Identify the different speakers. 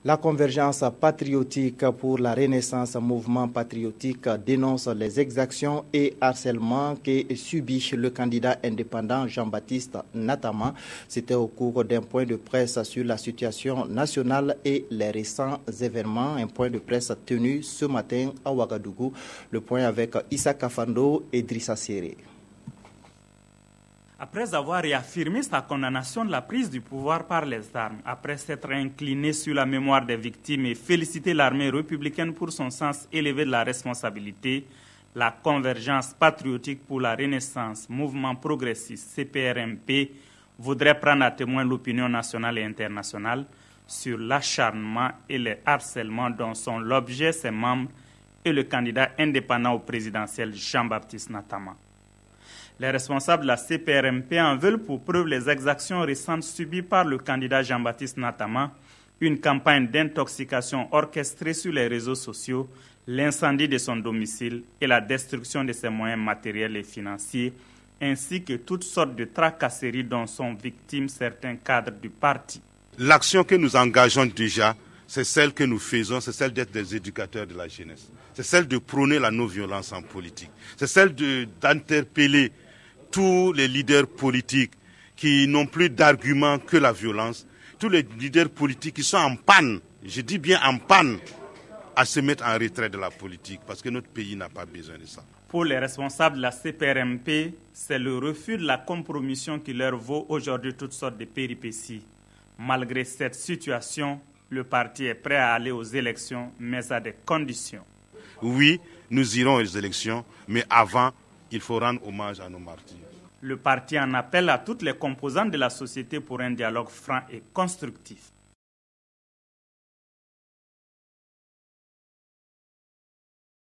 Speaker 1: La convergence patriotique pour la Renaissance, mouvement patriotique, dénonce les exactions et harcèlements que subit le candidat indépendant Jean-Baptiste Natama. C'était au cours d'un point de presse sur la situation nationale et les récents événements. Un point de presse tenu ce matin à Ouagadougou. Le point avec Issa Kafando et Drissa Séré.
Speaker 2: Après avoir réaffirmé sa condamnation de la prise du pouvoir par les armes, après s'être incliné sur la mémoire des victimes et félicité l'armée républicaine pour son sens élevé de la responsabilité, la Convergence patriotique pour la Renaissance, mouvement progressiste CPRMP, voudrait prendre à témoin l'opinion nationale et internationale sur l'acharnement et les harcèlements dont sont l'objet ses membres et le candidat indépendant au présidentiel Jean-Baptiste Natama. Les responsables de la CPRMP en veulent pour preuve les exactions récentes subies par le candidat Jean-Baptiste Natama, une campagne d'intoxication orchestrée sur les réseaux sociaux, l'incendie de son domicile et la destruction de ses moyens matériels et financiers, ainsi que toutes sortes de tracasseries dont sont victimes certains cadres du parti.
Speaker 3: L'action que nous engageons déjà, c'est celle que nous faisons, c'est celle d'être des éducateurs de la jeunesse. C'est celle de prôner la non-violence en politique. C'est celle d'interpeller tous les leaders politiques qui n'ont plus d'arguments que la violence, tous les leaders politiques qui sont en panne, je dis bien en panne, à se mettre en retrait de la politique, parce que notre pays n'a pas besoin de ça.
Speaker 2: Pour les responsables de la CPRMP, c'est le refus de la compromission qui leur vaut aujourd'hui toutes sortes de péripéties. Malgré cette situation, le parti est prêt à aller aux élections, mais à des conditions.
Speaker 3: Oui, nous irons aux élections, mais avant, il faut rendre hommage à nos martyrs.
Speaker 2: Le parti en appelle à toutes les composantes de la société pour un dialogue franc et constructif.